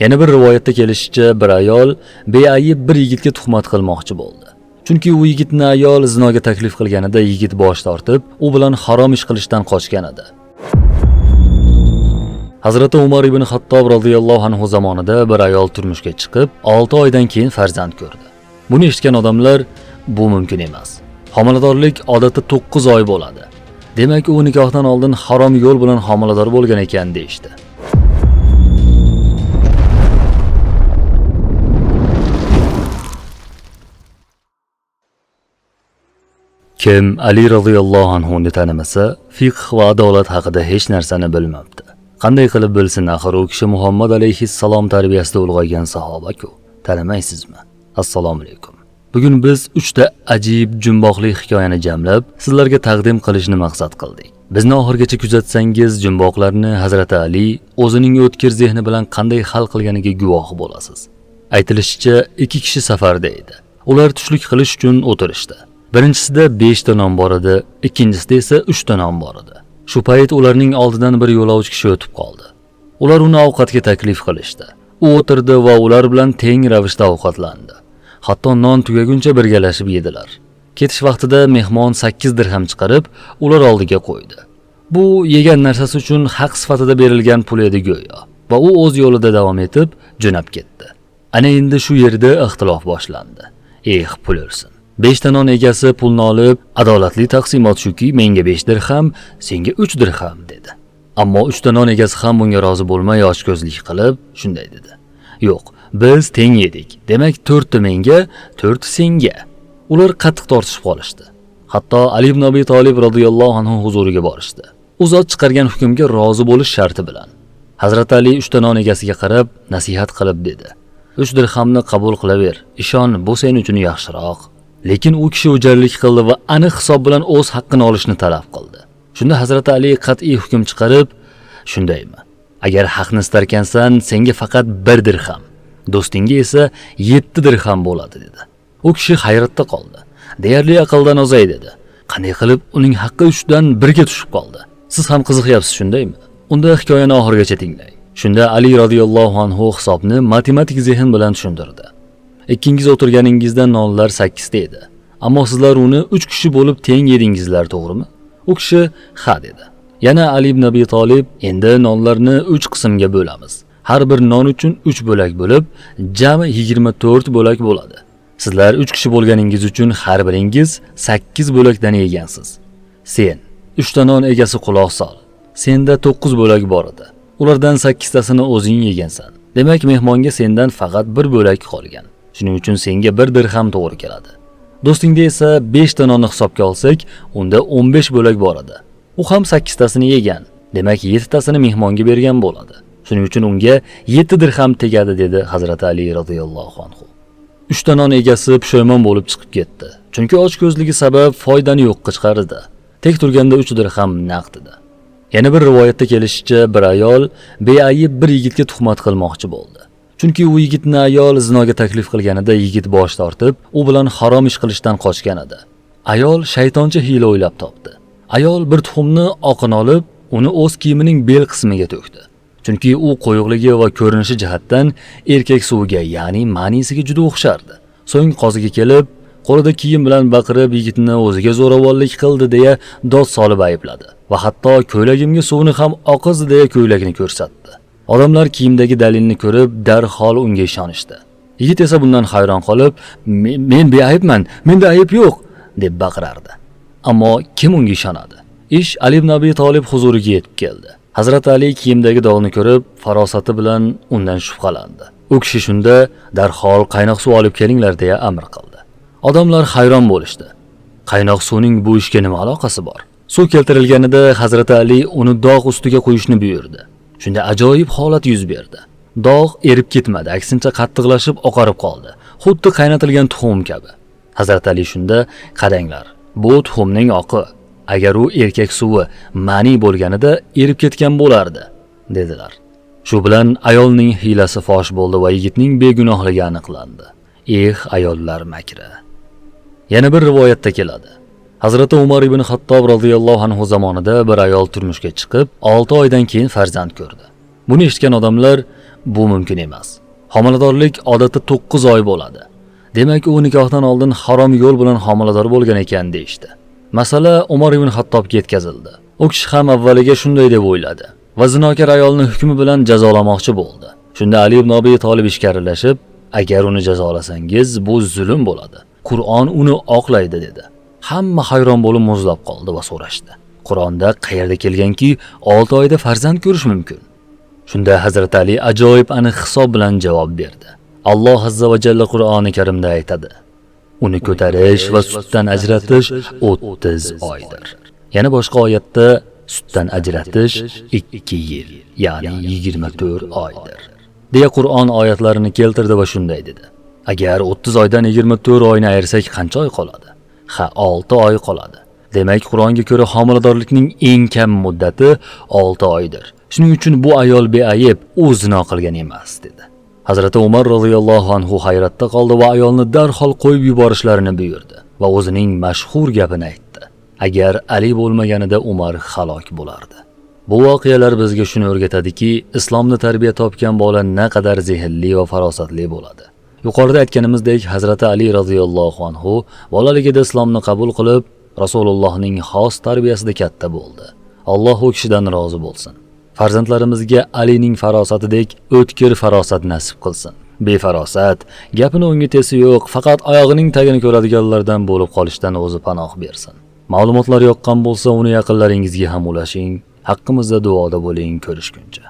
Yana bir rivoyatda kelishicha, bir ayol beayib bir yigitga tuhmat qilmoqchi bo'ldi. Chunki u yigitni ayol zinoga taklif qilganida yigit bosh tortib, u bilan harom ish qilishdan qochgan edi. Hazrati Umar ibn Xattob radhiyallohu anhu zamonida bir ayol turmushga chiqib, 6 oydan keyin farzand ko'rdi. Buni eshitgan odamlar bu mumkin emas. Homiladorlik odatda 9 oy bo'ladi. Demak, u nikohdan oldin harom yo'l bilan homilador bo'lgan ekan deyshti. Kim Ali radhiyallohu anhu ni tanimasa, fiqh va adolat haqida hech narsani bilmabdi. Qanday qilib bilsin, axir u kishi Muhammad alayhissalom tarbiyasida ulg'aygan sahoba-ku. Tanimaysizmi? Assalomu alaykum. Bugun biz 3 ta ajib jumboqli hikoyani jamlab sizlarga taqdim qilishni maqsad qildik. Bizni oxirgacha kuzatsangiz, jumboqlarni Hazrati Ali o'zining o'tkir zehni bilan qanday hal qilganiga guvoh bo'lasiz. Aytilishicha, 2 kishi safarda edi. Ular tushlik qilish uchun o'tirishdi. Birinchisida 5 ta non bor edi, ikkinchisida esa 3 ta non bor edi. Shu payt ularning oldidan bir yo'lovchi kishi o'tib qoldi. Ular uni ovqatga taklif qilishdi. U o'tirdi va ular bilan teng ravishda ovqatlandi. Hatto non tugaguncha birgalashib yedilar. Ketish vaqtida mehmon 8 dirham chiqarib, ular oldiga qo'ydi. Bu yegan narsasi uchun haq sifatida berilgan pul edi go'yo. Va u o'z yo'lida davom etib, jo'nab ketdi. Ana endi shu yerda ixtilof boshlandi. Pul o'lsin. 5 ta non egasi pulni olib, adolatli taqsimot shuki, menga 5 dirham, senga 3 dirham dedi. Ammo 3 ta non egasi ham bunga rozi bo'lmay ochko'zlik qilib, shunday dedi. Yo'q, biz teng yedik. Demak 4 ta menga, 4 senga. Ular qattiq tortishib qolishdi. Hatto Ali ibn Abi Talib radhiyallohu anhu huzuriga borishdi. U zot chiqargan hukmga rozi bo'lish sharti bilan. Hazrat Ali 3 ta non egasiga qarab nasihat qilib dedi: 3 dirhamni qabul qilaver. Ishon, bu sen uchun yaxshiroq. Lekin u kishi o'jarlik qildi va aniq hisob bilan o'z haqqini olishni talab qildi. Shunda Hazrat Ali qat'iy hukm chiqarib, shundaymi? Agar haqni istarkansan, senga faqat 1 dirham, do'stingga esa 7 dirham bo'ladi dedi. U kishi hayratda qoldi. Deyarli aqldan ozay dedi. Qanday qilib uning haqqi 3 dan 1 ga tushib qoldi? Siz ham qiziqyapsiz, shundaymi? Unda hikoyani oxirigacha tinglang. Shunda Ali radhiyallohu anhu hisobni matematik zehn bilan tushuntirdi. Ikkingiz o'tirganingizda nonlar 8 ta edi. Ammo sizlar uni 3 kishi bo'lib teng yedingizlar, to'g'rimi? U kishi ha dedi. Yana Ali ibn Abi Talib, endi nonlarni 3 qismga bo'lamiz. Har bir non uchun 3 bo'lak bo'lib, jami 24 bo'lak bo'ladi. Sizlar 3 kishi bo'lganingiz uchun har biringiz 8 bo'lakdan yegansiz. Sen 3 ta non egasi quloq sol. Senda 9 bo'lak bor edi. Ulardan 8 tasini o'zing yegansan. Demak, mehmonga sendan faqat 1 bo'lak qolgan. Shuning uchun senga 1 dirham to'g'ri keladi. Do'stingda esa 5 ta nonni hisobga olsak, unda 15 bo'lak bor edi. U ham 8 tasini yegan. Demak, 7 tasini mehmonga bergan bo'ladi. Shuning uchun unga 7 dirham tegadi dedi Hazrat Ali radhiyallohu anhu. 3 ta non egasi pushaymon bo'lib chiqib ketdi. Chunki ochko'zligi sabab foydani yo'qqa chiqardi. Tek turganda 3 dirham naqd edi. Yana bir rivoyatda kelishicha, bir ayol beayib bir yigitga tuhmat qilmoqchi bo'ldi. Chunki u yigitni ayol zinoga taklif qilganida yigit bosh tortib, u bilan harom ish qilishdan qochgan edi. Ayol shaytoncha hiyla o'ylab topdi. Ayol bir tuxumni oqini olib, uni o'z kiyimining bel qismiga to'kdi. Chunki u qo'yiqligi va ko'rinishi jihatdan erkak suviga, ya'ni manisiga juda o'xshardi. So'ng qoziga kelib, qo'lida kiyim bilan baqirib, yigitni o'ziga zo'ravonlik qildi deya dod solib aybladi va hatto ko'ylagimga suvni ham oqizdi deya ko'ylakni ko'rsatdi. Odamlar kiyimdagi dalilni ko'rib, darhol unga ishonishdi. Yigit esa bundan hayron qolib, men beaybman, menda ayb yo'q deb baqirardi. Ammo kim unga ishonadi? Ish Ali ibn Abi Talib huzuriga yetib keldi. Hazrat Ali kiyimdagi dog'ni ko'rib, farosati bilan undan shubhalandi. U kishi shunda darhol qaynoq suv olib kelinglar deya amr qildi. Odamlar hayron bo'lishdi. Qaynoq suvning bu ishga nima aloqasi bor? Suv keltirilganida Hazrat Ali uni dog' ustiga qo'yishni buyurdi. Shunda ajoyib holat yuz berdi. Dog' erib ketmadi, aksincha qattiqlashib oqarib qoldi. Xuddi qaynatilgan tuxum kabi. Hazrat Ali shunda, qaranglar, bu tuxumning oqi. Agar u erkak suvi mani bo'lganida erib ketgan bo'lardi, dedilar. Shu bilan ayolning hiylasi fosh bo'ldi va yigitning begunohligi aniqlandi. Ayollar makri. Yana bir rivoyatda keladi. Hazrati Umar ibn Xattob radhiyallohu anhu zamonida bir ayol turmushga chiqib, 6 oydan keyin farzand ko'rdi. Buni eshitgan odamlar bu mumkin emas. Homiladorlik odatda 9 oy bo'ladi. Demak, u nikohdan oldin harom yo'l bilan homilador bo'lgan ekan deyshti. Masala Umar ibn Xattobga yetkazildi. U kishi ham avvaliga shunday deb o'yladi va zinokor ayolni hukmi bilan jazolamoqchi bo'ldi. Shunda Ali ibn Abi Talib ishkarilashib, agar uni jazolasangiz bu zulm bo'ladi. Qur'on uni oqlaydi dedi. Hamma hayron bo'lib muzlab qoldi va so'rashdi. Qur'onda qayerda kelganki 6 oyda farzand ko'rish mumkin? Shunda Hazrat Ali ajoyib aniq hisob bilan javob berdi. Alloh azza va jalla Qur'oni Karimda aytadi: uni ko'tarish va sutdan ajratish 30 oydir. Yana boshqa oyatda sutdan ajratish 2 yil, ya'ni 24 oydir. deya Qur'on oyatlarini keltirdi va shunday dedi: agar 30 oydan 24 oyni ayirsak qancha oy qoladi? Ha, 6 oy qoladi. Demak, Qur'onga ko'ra homiladorlikning eng kam muddati 6 oydir. Shuning uchun bu ayol beayb, u zino qilgan emas dedi. Hazrati Umar roziyallohu anhu hayratda qoldi va ayolni darhol qo'yib yuborishlarini buyurdi va o'zining mashhur gapini aytdi: agar Ali bo'lmaganida Umar halok bo'lardi. Bu voqealar bizga shuni o'rgatadiki, islomni tarbiya topgan bola naqadar zehnli va farosatli bo'ladi. Yuqorida aytganimizdek, Hazrati Ali roziyallohu anhu bolaligida islomni qabul qilib, Rasulullohning xos tarbiyasida katta bo'ldi. Alloh u kishidan rozi bo'lsin. Farzandlarimizga Alining farosatidek o'tkir farosat nasib qilsin. Befarosat, gapini o'ngi tesi yo'q, faqat oyog'ining tagini ko'radiganlardan bo'lib qolishdan o'zi panoh bersin. Ma'lumotlar yoqqan bo'lsa, uni yaqinlaringizga ham ulashing. Haqqimizda duoda bo'ling, ko'rishguncha.